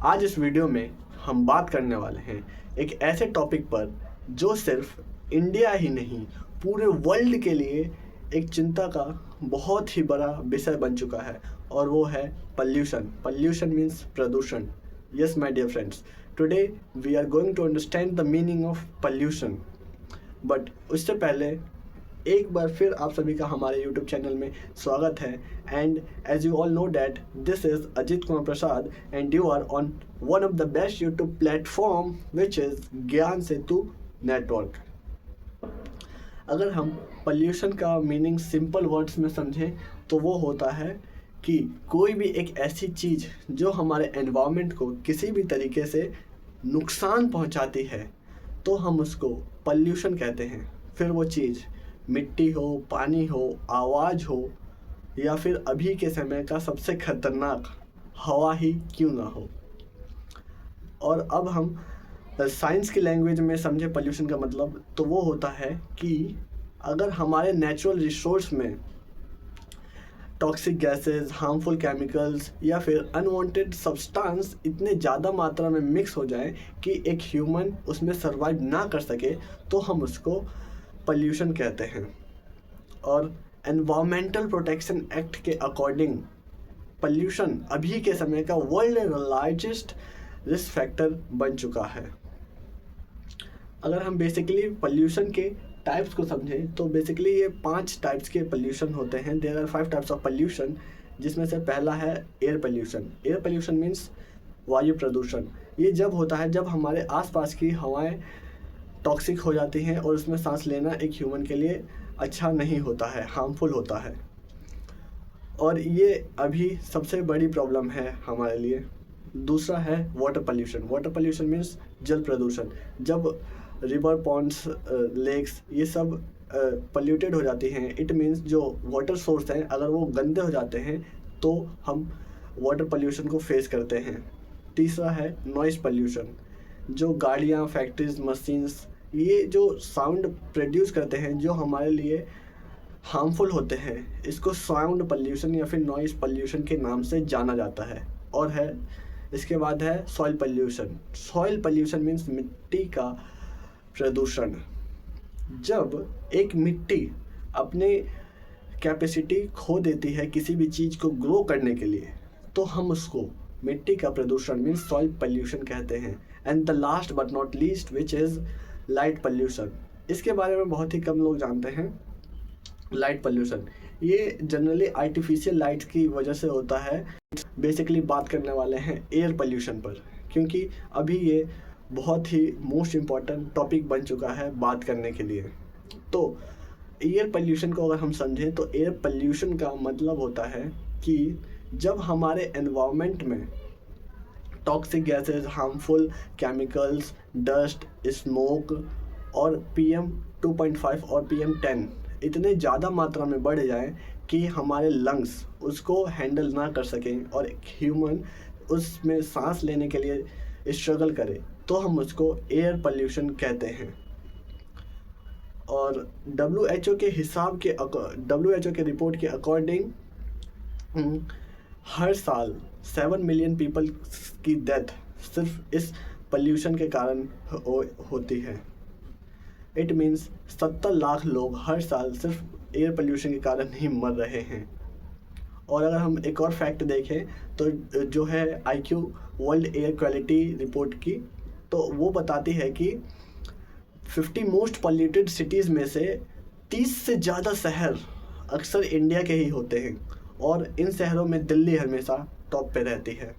आज इस वीडियो में हम बात करने वाले हैं एक ऐसे टॉपिक पर जो सिर्फ इंडिया ही नहीं पूरे वर्ल्ड के लिए एक चिंता का बहुत ही बड़ा विषय बन चुका है और वो है पॉल्यूशन। पॉल्यूशन मीन्स प्रदूषण। Yes my dear friends, today we are going to understand the meaning of pollution. But उससे पहले एक बार फिर आप सभी का हमारे YouTube चैनल में स्वागत है। And as you all know that this is Ajit Kumar Prasad and you are on one of the best YouTube platform which is Gyan Setu network. अगर हम पॉल्यूशन का मीनिंग सिंपल वर्ड्स में समझें तो वो होता है कि कोई भी एक ऐसी चीज़ जो हमारे एनवायरनमेंट को किसी भी तरीके से नुकसान पहुंचाती है तो हम उसको पॉल्यूशन कहते हैं। फिर वो चीज़ मिट्टी हो, पानी हो, आवाज़ हो या फिर अभी के समय का सबसे खतरनाक हवा ही क्यों ना हो। और अब हम साइंस की लैंग्वेज में समझे पॉल्यूशन का मतलब तो वो होता है कि अगर हमारे नेचुरल रिसोर्स में टॉक्सिक गैसेस, हार्मफुल केमिकल्स या फिर अनवांटेड सब्सटेंस इतने ज़्यादा मात्रा में मिक्स हो जाएं कि एक ह्यूमन उसमें सर्वाइव ना कर सके तो हम उसको पॉल्यूशन कहते हैं। और एनवायरमेंटल प्रोटेक्शन एक्ट के अकॉर्डिंग पॉल्यूशन अभी के समय का वर्ल्ड लार्जेस्ट रिस्क फैक्टर बन चुका है। अगर हम बेसिकली पॉल्यूशन के टाइप्स को समझें तो बेसिकली ये 5 टाइप्स के पॉल्यूशन होते हैं। There are 5 types of pollution, जिसमें से पहला है air pollution. Air pollution means वायु प्रदूषण। ये जब होता है जब हमारे आसपास की हवाएं टॉक्सिक हो जाती हैं और उसमें सांस लेना एक ह्यूमन के लिए अच्छा नहीं होता है, हार्मफुल होता है। और ये अभी सबसे बड़ी प्रॉब्लम है हमारे लिए। दूसरा है water pollution. Water pollution means जल प्रदूषण। जब रिवर, पॉन्ड्स, लेक्स ये सब पॉल्यूटेड हो जाती हैं, इट मीन्स जो वाटर सोर्स हैं अगर वो गंदे हो जाते हैं तो हम वाटर पॉल्यूशन को फेस करते हैं। तीसरा है नॉइज़ पॉल्यूशन। जो गाड़ियाँ, फैक्ट्रीज, मशीन्स ये जो साउंड प्रोड्यूस करते हैं जो हमारे लिए हार्मफुल होते हैं, इसको साउंड पॉल्यूशन या फिर नॉइज़ पॉल्यूशन के नाम से जाना जाता है। और है इसके बाद है soil pollution. Soil pollution means मिट्टी का प्रदूषण। जब एक मिट्टी अपने कैपेसिटी खो देती है किसी भी चीज़ को ग्रो करने के लिए तो हम उसको मिट्टी का प्रदूषण मीन्स सॉइल पॉल्यूशन कहते हैं। And the last but not least which is light pollution. इसके बारे में बहुत ही कम लोग जानते हैं। लाइट पॉल्यूशन ये जनरली आर्टिफिशियल लाइट्स की वजह से होता है। बेसिकली बात करने वाले हैं एयर पॉल्यूशन पर, क्योंकि अभी ये बहुत ही मोस्ट इम्पॉर्टेंट टॉपिक बन चुका है बात करने के लिए। तो एयर पॉल्यूशन को अगर हम समझें तो एयर पॉल्यूशन का मतलब होता है कि जब हमारे एनवायरनमेंट में toxic gases, harmful chemicals, dust, smoke और PM 2.5 और PM 10 इतने ज़्यादा मात्रा में बढ़ जाएं कि हमारे लंग्स उसको हैंडल ना कर सकें और एक ह्यूमन उसमें सांस लेने के लिए स्ट्रगल करे तो हम उसको एयर पॉल्यूशन कहते हैं। और WHO के हिसाब के WHO के रिपोर्ट के अकॉर्डिंग हर साल 7 मिलियन पीपल की डेथ सिर्फ इस पॉल्यूशन के कारण होती है। इट मीन्स 70 लाख लोग हर साल सिर्फ एयर पॉल्यूशन के कारण ही मर रहे हैं। और अगर हम एक और फैक्ट देखें तो जो है IQ world air quality report की, तो वो बताती है कि 50 मोस्ट पॉल्यूटेड सिटीज़ में से 30 से ज़्यादा शहर अक्सर इंडिया के ही होते हैं और इन शहरों में दिल्ली हमेशा टॉप पे रहती है।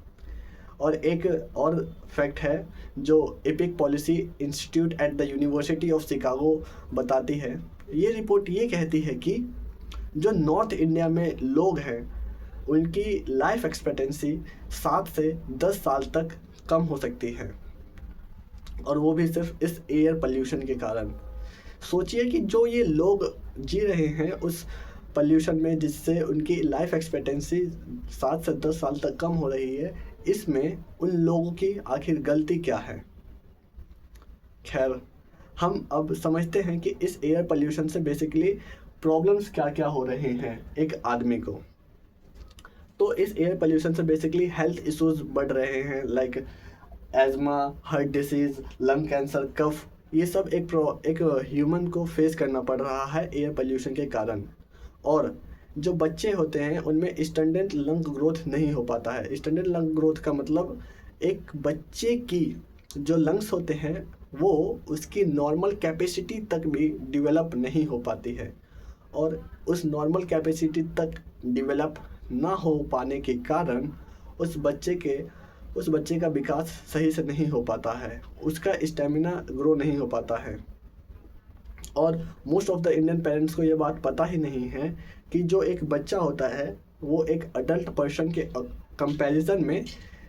और एक और फैक्ट है जो epic policy institute at the university of Chicago बताती है। ये रिपोर्ट ये कहती है कि जो नॉर्थ इंडिया में लोग हैं उनकी लाइफ एक्सपेक्टेंसी 7 से 10 साल तक कम हो सकती है, और वो भी सिर्फ इस एयर पॉल्यूशन के कारण। सोचिए कि जो ये लोग जी रहे हैं उस पॉल्यूशन में जिससे उनकी लाइफ एक्सपेक्टेंसी 7 से 10 साल तक कम हो रही है, इसमें उन लोगों की आखिर गलती क्या है। खैर, हम अब समझते हैं कि इस एयर पॉल्यूशन से बेसिकली प्रॉब्लम्स क्या क्या हो रहे हैं एक आदमी को। तो इस एयर पोल्यूशन से बेसिकली हेल्थ इश्यूज बढ़ रहे हैं, like asthma, heart disease, lung cancer, cough. ये सब एक ह्यूमन को फेस करना पड़ रहा है एयर पोल्यूशन के कारण। और जो बच्चे होते हैं उनमें स्टैंडर्ड लंग ग्रोथ नहीं हो पाता है। स्टैंडर्ड लंग ग्रोथ का मतलब एक बच्चे की जो लंग्स होते हैं वो उसकी नॉर्मल कैपेसिटी तक भी डेवलप नहीं हो पाती है, और उस नॉर्मल कैपेसिटी तक डेवलप ना हो पाने के कारण उस बच्चे का विकास सही से नहीं हो पाता है, उसका स्टेमिना ग्रो नहीं हो पाता है। और most of the Indian parents को ये बात पता ही नहीं है कि जो एक बच्चा होता है वो एक अडल्ट पर्सन के कंपैरिजन में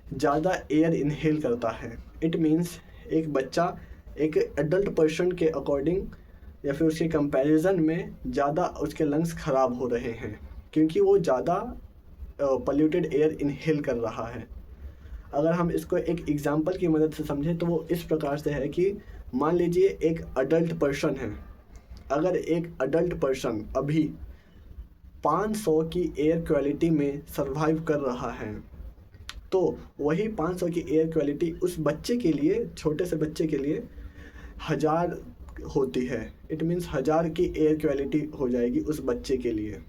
ज़्यादा एयर इनहेल करता है। इट मीन्स एक बच्चा एक अडल्ट पर्सन के अकॉर्डिंग या फिर उसके कंपैरिजन में ज़्यादा उसके लंग्स ख़राब हो रहे हैं, क्योंकि वो ज़्यादा पोल्यूटेड एयर इनहेल कर रहा है। अगर हम इसको एक एग्जांपल की मदद से समझें तो वो इस प्रकार से है कि मान लीजिए एक अडल्ट पर्सन है। अगर एक अडल्ट पर्सन अभी 500 की एयर क्वालिटी में सरवाइव कर रहा है, तो वही 500 की एयर क्वालिटी उस बच्चे के लिए, छोटे से बच्चे के लिए 1000 होती है। इट मीन्स 1000 की एयर क्वालिटी हो जाएगी उस बच्चे के लिए।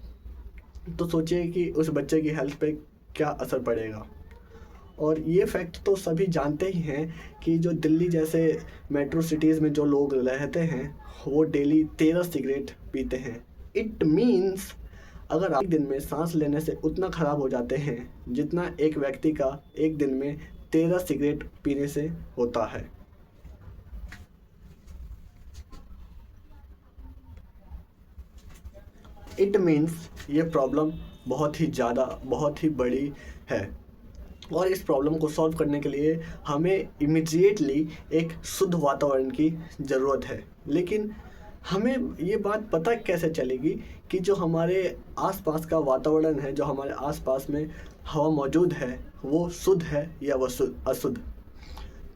तो सोचिए कि उस बच्चे की हेल्थ पे क्या असर पड़ेगा। और ये फैक्ट तो सभी जानते ही हैं कि जो दिल्ली जैसे मेट्रो सिटीज़ में जो लोग रहते हैं वो डेली 13 सिगरेट पीते हैं। इट मीन्स अगर आप एक दिन में सांस लेने से उतना ख़राब हो जाते हैं जितना एक व्यक्ति का एक दिन में 13 सिगरेट पीने से होता है। इट मीन्स ये प्रॉब्लम बहुत ही ज़्यादा, बहुत ही बड़ी है, और इस प्रॉब्लम को सॉल्व करने के लिए हमें इमीडिएटली एक शुद्ध वातावरण की ज़रूरत है। लेकिन हमें ये बात पता कैसे चलेगी कि जो हमारे आसपास का वातावरण है, जो हमारे आसपास में हवा मौजूद है, वो शुद्ध है या वो अशुद्ध।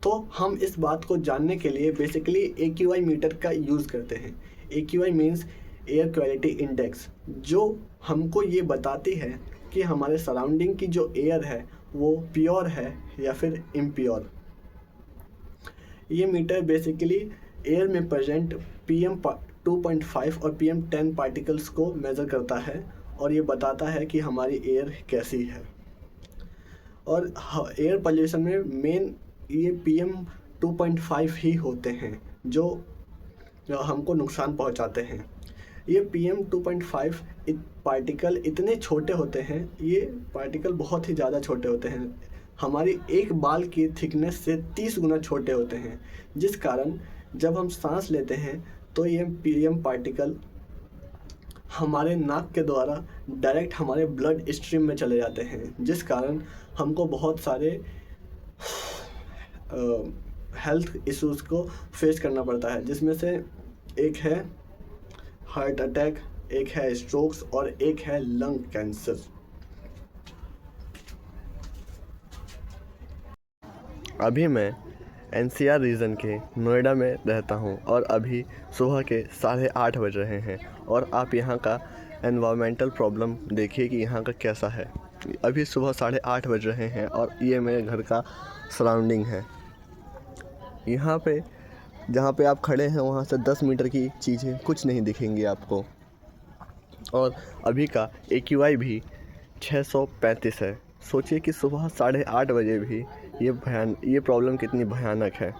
तो हम इस बात को जानने के लिए बेसिकली AQI मीटर का यूज़ करते हैं। AQI means air quality index, जो हमको ये बताती है कि हमारे सराउंडिंग की जो एयर है वो प्योर है या फिर इम्प्योर। ये मीटर बेसिकली एयर में प्रेजेंट PM2.5 और PM10 पार्टिकल्स को मेज़र करता है, और ये बताता है कि हमारी एयर कैसी है। और एयर पोल्यूशन में मेन ये PM2.5 ही होते हैं जो हमको नुकसान पहुंचाते हैं। ये PM2.5 पार्टिकल इतने छोटे होते हैं, ये पार्टिकल बहुत ही ज़्यादा छोटे होते हैं, हमारी एक बाल की थिकनेस से 30 गुना छोटे होते हैं, जिस कारण जब हम सांस लेते हैं तो ये PM पार्टिकल हमारे नाक के द्वारा डायरेक्ट हमारे ब्लड स्ट्रीम में चले जाते हैं, जिस कारण हमको बहुत सारे हेल्थ इश्यूज़ को फेस करना पड़ता है, जिसमें से एक है हार्ट अटैक, एक है स्ट्रोक्स और एक है लंग कैंसर। अभी मैं NCR रीजन के नोएडा में रहता हूँ और अभी सुबह के 8:30 बज रहे हैं, और आप यहाँ का एनवायरमेंटल प्रॉब्लम देखिए कि यहाँ का कैसा है। अभी सुबह 8:30 बज रहे हैं और ये मेरे घर का सराउंडिंग है। यहाँ पे जहाँ पे आप खड़े हैं वहाँ से 10 मीटर की चीज़ें कुछ नहीं दिखेंगी आपको, और अभी का AQI भी 635 है। सोचिए कि सुबह 8:30 बजे भी ये प्रॉब्लम कितनी भयानक है।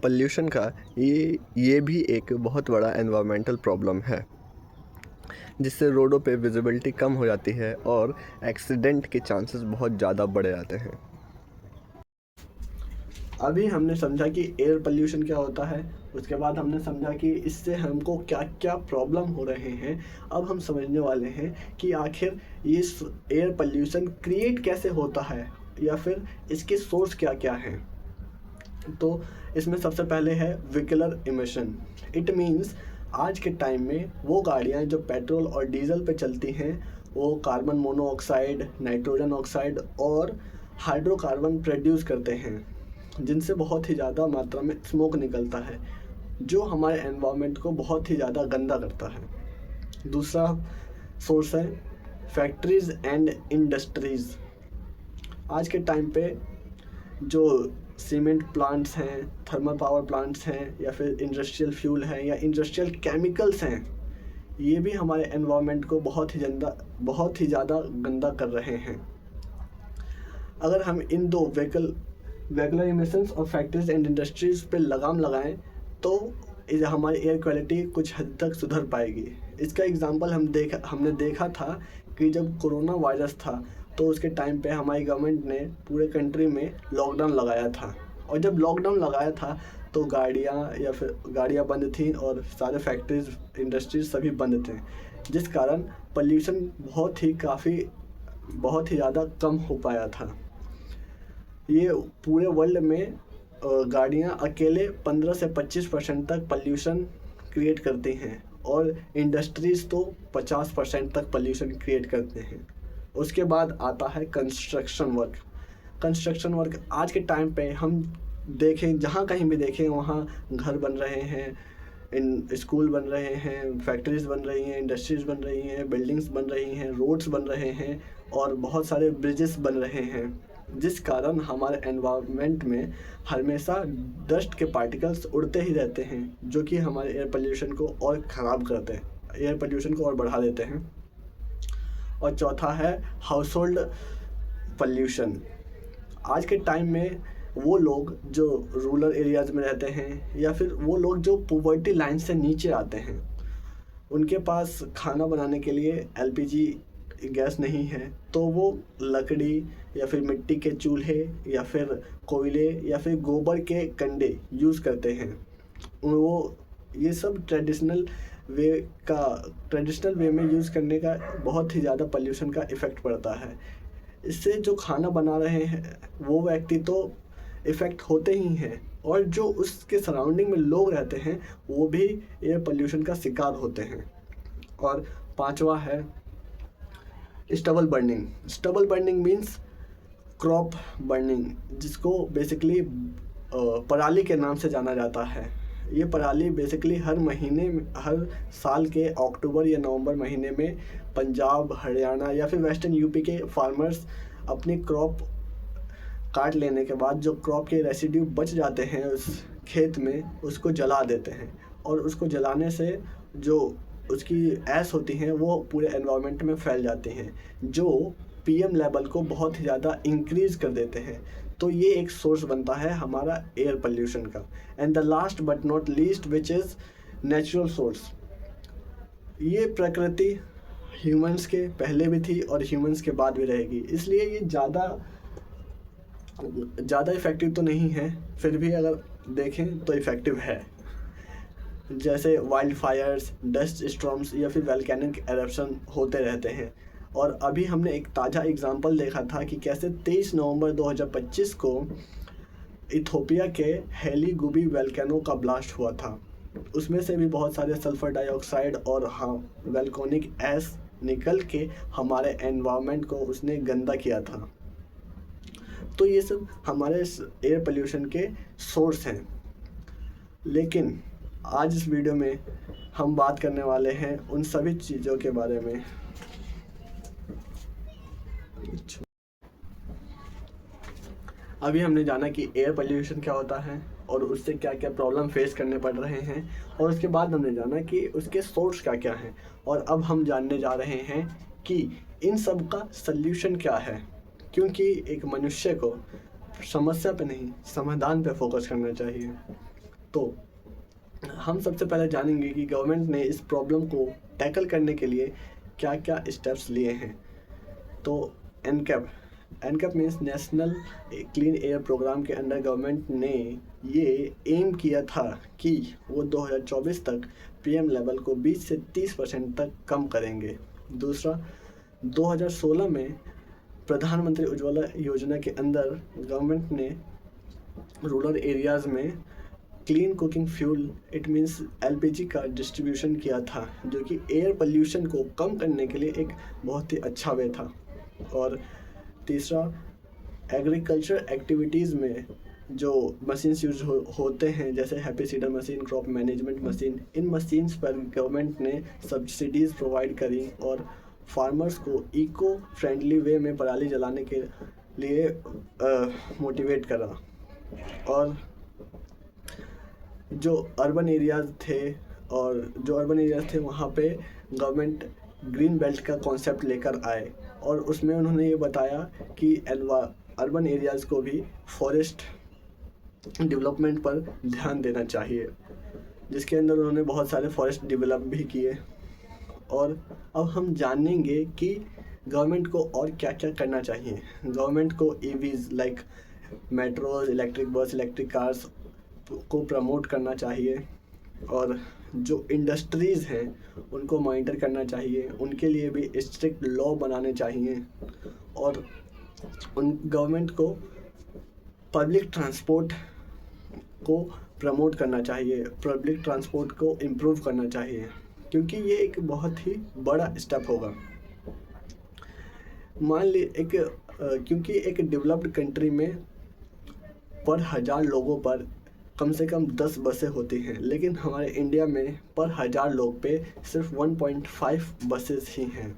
पोल्यूशन का ये भी एक बहुत बड़ा एनवायरमेंटल प्रॉब्लम है, जिससे रोडों पे विजिबिलिटी कम हो जाती है और एक्सीडेंट के चांसेस बहुत ज़्यादा बढ़ जाते हैं। अभी हमने समझा कि एयर पोल्यूशन क्या होता है, उसके बाद हमने समझा कि इससे हमको क्या क्या प्रॉब्लम हो रहे हैं। अब हम समझने वाले हैं कि आखिर ये एयर पोल्यूशन क्रिएट कैसे होता है या फिर इसके सोर्स क्या क्या हैं। तो इसमें सबसे पहले है व्हीकलर इमिशन। इट मीन्स आज के टाइम में वो गाड़ियाँ जो पेट्रोल और डीजल पे चलती हैं वो कार्बन मोनोऑक्साइड, नाइट्रोजन ऑक्साइड और हाइड्रोकार्बन प्रोड्यूस करते हैं, जिनसे बहुत ही ज़्यादा मात्रा में स्मोक निकलता है, जो हमारे एनवायरनमेंट को बहुत ही ज़्यादा गंदा करता है। दूसरा सोर्स है फैक्ट्रीज एंड इंडस्ट्रीज़। आज के टाइम पे जो सीमेंट प्लांट्स हैं, थर्मल पावर प्लांट्स हैं, या फिर इंडस्ट्रियल फ्यूल हैं, या इंडस्ट्रियल केमिकल्स हैं, ये भी हमारे एनवायरनमेंट को बहुत ही ज़्यादा गंदा कर रहे हैं। अगर हम इन दो वेहिकुलर इमिशंस और फैक्ट्रीज एंड इंडस्ट्रीज़ पे लगाम लगाएं तो हमारी एयर क्वालिटी कुछ हद तक सुधर पाएगी। इसका एग्जांपल हमने देखा था कि जब कोरोना वायरस था तो उसके टाइम पे हमारी गवर्नमेंट ने पूरे कंट्री में लॉकडाउन लगाया था, और जब लॉकडाउन लगाया था तो गाड़ियाँ बंद थीं और सारे फैक्ट्रीज इंडस्ट्रीज सभी बंद थे, जिस कारण पोल्यूशन बहुत ही ज़्यादा कम हो पाया था। ये पूरे वर्ल्ड में गाड़ियाँ अकेले 15 से 25% तक पोल्यूशन क्रिएट करती हैं, और इंडस्ट्रीज़ तो 50% तक पोल्यूशन क्रिएट करते हैं। उसके बाद आता है कंस्ट्रक्शन वर्क। आज के टाइम पे हम देखें, जहाँ कहीं भी देखें वहाँ घर बन रहे हैं, स्कूल बन रहे हैं, फैक्ट्रीज बन रही हैं, इंडस्ट्रीज बन रही हैं, बिल्डिंग्स बन रही हैं, रोड्स बन रहे हैं, और बहुत सारे ब्रिजेस बन रहे हैं, जिस कारण हमारे एनवायरनमेंट में हमेशा डस्ट के पार्टिकल्स उड़ते ही रहते हैं, जो कि हमारे एयर पोल्यूशन को और ख़राब करते हैं, एयर पोल्यूशन को और बढ़ा देते हैं। और चौथा है हाउसहोल्ड पोल्यूशन। आज के टाइम में वो लोग जो रूरल एरियाज़ में रहते हैं, या फिर वो लोग जो पॉवर्टी लाइन से नीचे आते हैं, उनके पास खाना बनाने के लिए एलपीजी गैस नहीं है, तो वो लकड़ी या फिर मिट्टी के चूल्हे या फिर कोयले या फिर गोबर के कंडे यूज़ करते हैं। वो ये सब ट्रेडिशनल वे में यूज़ करने का बहुत ही ज़्यादा पोल्यूशन का इफ़ेक्ट पड़ता है। इससे जो खाना बना रहे हैं वो व्यक्ति तो इफ़ेक्ट होते ही हैं, और जो उसके सराउंडिंग में लोग रहते हैं वो भी एयर पोल्यूशन का शिकार होते हैं। और पांचवा है stubble burning means crop burning, जिसको बेसिकली पराली के नाम से जाना जाता है। ये पराली बेसिकली हर साल के अक्टूबर या नवंबर महीने में पंजाब, हरियाणा या फिर वेस्टर्न यूपी के फार्मर्स अपनी क्रॉप काट लेने के बाद जो क्रॉप के रेसिड्यू बच जाते हैं उस खेत में, उसको जला देते हैं, और उसको जलाने से जो उसकी ऐश होती हैं वो पूरे एनवायरनमेंट में फैल जाती हैं, जो पीएम लेवल को बहुत ही ज़्यादा इंक्रीज़ कर देते हैं। तो ये एक सोर्स बनता है हमारा एयर पोल्यूशन का। And the last but not least which is natural source. ये प्रकृति ह्यूमंस के पहले भी थी और ह्यूमंस के बाद भी रहेगी, इसलिए ये ज़्यादा इफ़ेक्टिव तो नहीं है, फिर भी अगर देखें तो इफ़ेक्टिव है। जैसे वाइल्ड फायर्स, डस्ट स्टॉर्म्स या फिर वोल्केनिक एरप्शन होते रहते हैं। और अभी हमने एक ताज़ा एग्जांपल देखा था कि कैसे 23 नवंबर 2025 को इथियोपिया के हेलीगुबी वोल्केनो का ब्लास्ट हुआ था। उसमें से भी बहुत सारे सल्फर डाइऑक्साइड और वोल्केनिक ऐश निकल के हमारे एनवायरनमेंट को उसने गंदा किया था। तो ये सब हमारे एयर पोल्यूशन के सोर्स हैं। लेकिन आज इस वीडियो में हम बात करने वाले हैं उन सभी चीज़ों के बारे में। अभी हमने जाना कि एयर पोल्यूशन क्या होता है और उससे क्या क्या प्रॉब्लम फेस करने पड़ रहे हैं, और उसके बाद हमने जाना कि उसके सोर्स क्या क्या हैं, और अब हम जानने जा रहे हैं कि इन सब का सल्यूशन क्या है। क्योंकि एक मनुष्य को समस्या पे नहीं, समाधान पे फोकस करना चाहिए। तो हम सबसे पहले जानेंगे कि गवर्नमेंट ने इस प्रॉब्लम को टैकल करने के लिए क्या क्या स्टेप्स लिए हैं। तो NCAP means national clean air programme के अंडर गवर्नमेंट ने ये एम किया था कि वो 2024 तक पीएम लेवल को 20 से 30% तक कम करेंगे। दूसरा, 2016 में प्रधानमंत्री उज्ज्वला योजना के अंदर गवर्नमेंट ने रूरल एरियाज़ में clean cooking fuel it means LPG का डिस्ट्रीब्यूशन किया था, जो कि एयर पोल्यूशन को कम करने के लिए एक बहुत ही अच्छा वे था। और तीसरा, एग्रीकल्चर एक्टिविटीज़ में जो मशीन्स यूज होते हैं, जैसे happy seeder machine, crop management machine, इन मशीन्स पर गवर्नमेंट ने सब्सिडीज़ प्रोवाइड करी और फार्मर्स को इको फ्रेंडली वे में पराली जलाने के लिए मोटिवेट करा। और जो अर्बन एरियाज़ थे वहाँ पे गवर्नमेंट ग्रीन बेल्ट का कॉन्सेप्ट लेकर आए और उसमें उन्होंने ये बताया कि अर्बन एरियाज़ को भी फॉरेस्ट डेवलपमेंट पर ध्यान देना चाहिए, जिसके अंदर उन्होंने बहुत सारे फॉरेस्ट डेवलप भी किए। और अब हम जानेंगे कि गवर्नमेंट को और क्या क्या करना चाहिए। गवर्नमेंट को EVs like metros, electric bus, electric cars को प्रमोट करना चाहिए और जो इंडस्ट्रीज़ हैं उनको मॉनिटर करना चाहिए, उनके लिए भी स्ट्रिक्ट लॉ बनाने चाहिए। और उन गवर्नमेंट को पब्लिक ट्रांसपोर्ट को प्रमोट करना चाहिए, पब्लिक ट्रांसपोर्ट को इम्प्रूव करना चाहिए, क्योंकि ये एक बहुत ही बड़ा स्टेप होगा। मान ली क्योंकि एक डेवलप्ड कंट्री में पर 1000 लोगों पर कम से कम 10 बसें होती हैं, लेकिन हमारे इंडिया में पर 1000 लोग पे सिर्फ 1.5 बसेस ही हैं।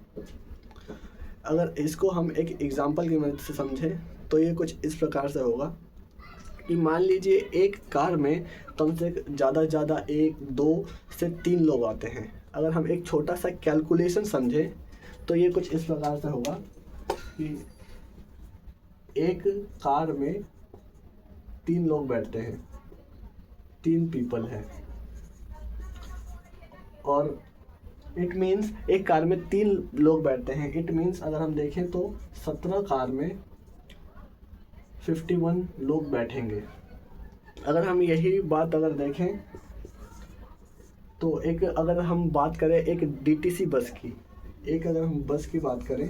अगर इसको हम एक एग्जांपल की मदद से समझें तो ये कुछ इस प्रकार से होगा कि मान लीजिए एक कार में कम से ज़्यादा 1, 2 से 3 लोग आते हैं। अगर हम एक छोटा सा कैलकुलेशन समझें तो ये कुछ इस प्रकार से होगा कि एक कार में 3 लोग बैठते हैं, 3 पीपल हैं, और इट मीन्स एक कार में 3 लोग बैठते हैं। इट मीन्स अगर हम देखें तो 17 कार में 51 लोग बैठेंगे। अगर हम यही बात अगर देखें तो अगर हम बात करें एक डीटीसी बस की, अगर हम बस की बात करें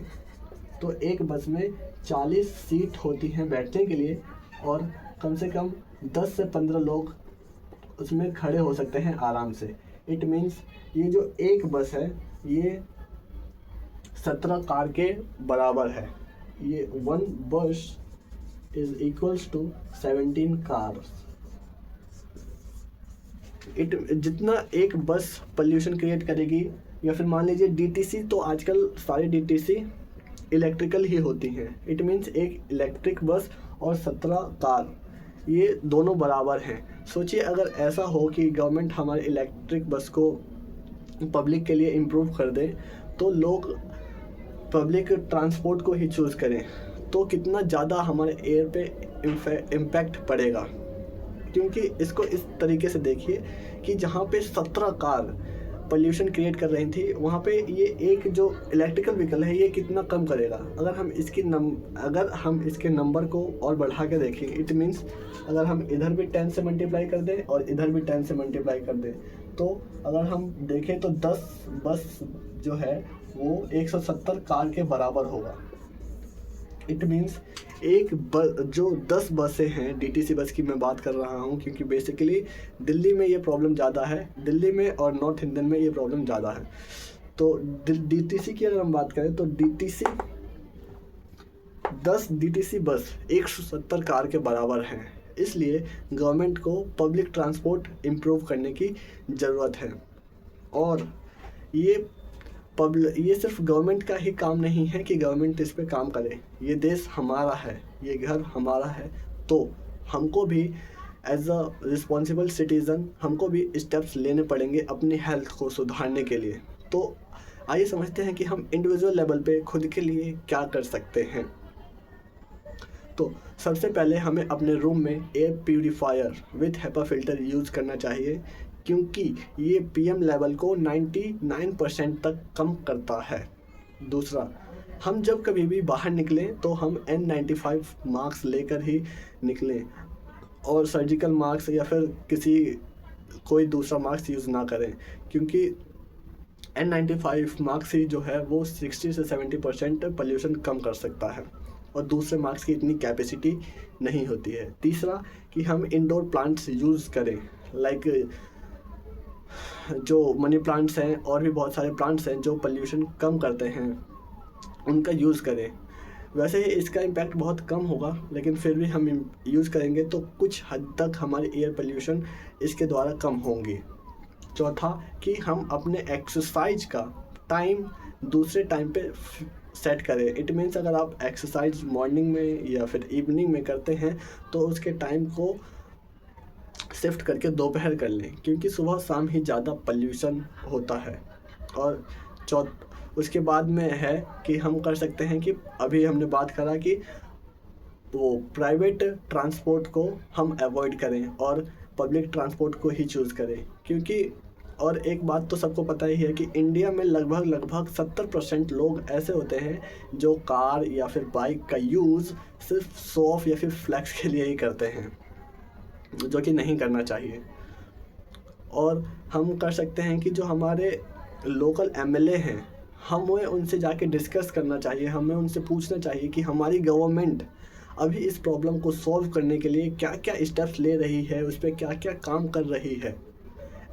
तो एक बस में 40 सीट होती हैं बैठने के लिए और कम से कम 10 से 15 लोग उसमें खड़े हो सकते हैं आराम से। इट मीन्स ये जो एक बस है ये 17 कार के बराबर है। ये 1 बस इज इक्वल्स टू 17 कार्स। जितना एक बस पोल्यूशन क्रिएट करेगी, या फिर मान लीजिए डीटीसी, तो आजकल सारी डीटीसी इलेक्ट्रिकल ही होती हैं। इट मीन्स एक इलेक्ट्रिक बस और 17 कार ये दोनों बराबर हैं। सोचिए अगर ऐसा हो कि गवर्नमेंट हमारे इलेक्ट्रिक बस को पब्लिक के लिए इम्प्रूव कर दे तो लोग पब्लिक ट्रांसपोर्ट को ही चूज़ करें, तो कितना ज़्यादा हमारे एयर पे इम्पैक्ट पड़ेगा। क्योंकि इसको इस तरीके से देखिए कि जहाँ पे 17 कार पोल्यूशन क्रिएट कर रही थी वहाँ पे ये एक जो इलेक्ट्रिकल व्हीकल है ये कितना कम करेगा। अगर हम इसके नंबर को और बढ़ा के देखें, इट मीन्स अगर हम इधर भी 10 से मल्टीप्लाई कर दें और इधर भी 10 से मल्टीप्लाई कर दें, तो अगर हम देखें तो 10 बस जो है वो 170 कार के बराबर होगा। इट मीन्स जो 10 बसें हैं, डीटीसी बस की मैं बात कर रहा हूँ क्योंकि बेसिकली दिल्ली में ये प्रॉब्लम ज़्यादा है, दिल्ली में और नॉर्थ इंडियन में ये प्रॉब्लम ज़्यादा है। तो डीटीसी की अगर हम बात करें तो 10 डीटीसी बस 170 कार के बराबर हैं। इसलिए गवर्नमेंट को पब्लिक ट्रांसपोर्ट इम्प्रूव करने की ज़रूरत है। और ये सिर्फ गवर्नमेंट का ही काम नहीं है कि गवर्नमेंट इस पे काम करे। ये देश हमारा है, ये घर हमारा है, तो हमको भी एज अ रिस्पॉन्सिबल सिटीज़न हमको भी स्टेप्स लेने पड़ेंगे अपनी हेल्थ को सुधारने के लिए। तो आइए समझते हैं कि हम इंडिविजुअल लेवल पे खुद के लिए क्या कर सकते हैं। तो सबसे पहले हमें अपने रूम में air purifier with HEPA filter use करना चाहिए, क्योंकि ये पीएम लेवल को 99% तक कम करता है। दूसरा, हम जब कभी भी बाहर निकलें तो हम N95 मास्क लेकर ही निकलें और सर्जिकल मास्क या फिर कोई दूसरा मास्क यूज़ ना करें, क्योंकि N95 मास्क ही जो है वो 60 से 70% पोल्यूशन कम कर सकता है और दूसरे मास्क की इतनी कैपेसिटी नहीं होती है। तीसरा कि हम इंडोर प्लांट्स यूज़ करें, लाइक जो मनी प्लांट्स हैं और भी बहुत सारे प्लांट्स हैं जो पोल्यूशन कम करते हैं, उनका यूज़ करें। वैसे ही इसका इम्पैक्ट बहुत कम होगा, लेकिन फिर भी हम यूज़ करेंगे तो कुछ हद तक हमारी एयर पोल्यूशन इसके द्वारा कम होंगी। चौथा कि हम अपने एक्सरसाइज का टाइम दूसरे टाइम पे सेट करें। इट मीन्स अगर आप एक्सरसाइज मॉर्निंग में या फिर इवनिंग में करते हैं तो उसके टाइम को शिफ्ट करके दोपहर कर लें, क्योंकि सुबह शाम ही ज़्यादा पॉल्यूशन होता है। और उसके बाद में है कि हम कर सकते हैं कि अभी हमने बात करा कि वो प्राइवेट ट्रांसपोर्ट को हम अवॉइड करें और पब्लिक ट्रांसपोर्ट को ही चूज़ करें, क्योंकि और एक बात तो सबको पता ही है कि इंडिया में लगभग 70% लोग ऐसे होते हैं जो कार या फिर बाइक का यूज़ सिर्फ शो ऑफ या फिर फ्लैक्स के लिए ही करते हैं, जो कि नहीं करना चाहिए। और हम कर सकते हैं कि जो हमारे लोकल एमएलए हैं, हमें उनसे जाके डिस्कस करना चाहिए, हमें उनसे पूछना चाहिए कि हमारी गवर्नमेंट अभी इस प्रॉब्लम को सॉल्व करने के लिए क्या क्या स्टेप्स ले रही है, उस पर क्या क्या काम कर रही है।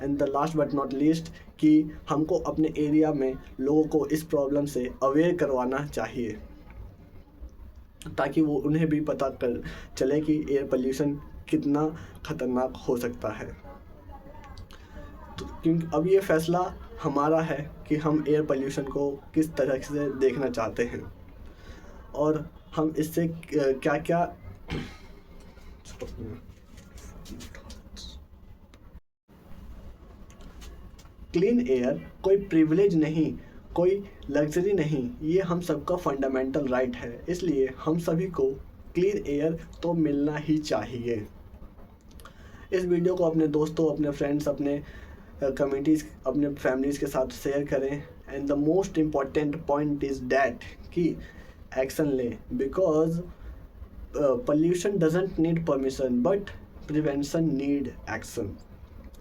And the last but not least कि हमको अपने एरिया में लोगों को इस प्रॉब्लम से अवेयर करवाना चाहिए, ताकि वो उन्हें भी पता कर चले कि एयर पोल्यूशन कितना ख़तरनाक हो सकता है। तो क्योंकि अब ये फैसला हमारा है कि हम एयर पोल्यूशन को किस तरह से देखना चाहते हैं और हम इससे क्या क्या क्लीन एयर कोई प्रिविलेज नहीं, कोई लग्जरी नहीं, ये हम सबका फंडामेंटल राइट है। इसलिए हम सभी को क्लीन एयर तो मिलना ही चाहिए। इस वीडियो को अपने दोस्तों, अपने फ्रेंड्स, अपने कम्युनिटीज़, अपने फैमिलीज़ के साथ शेयर करें। And the most important point is that कि एक्शन लें, because pollution doesn't need permission but prevention need action.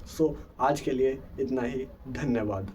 So आज के लिए इतना ही, धन्यवाद।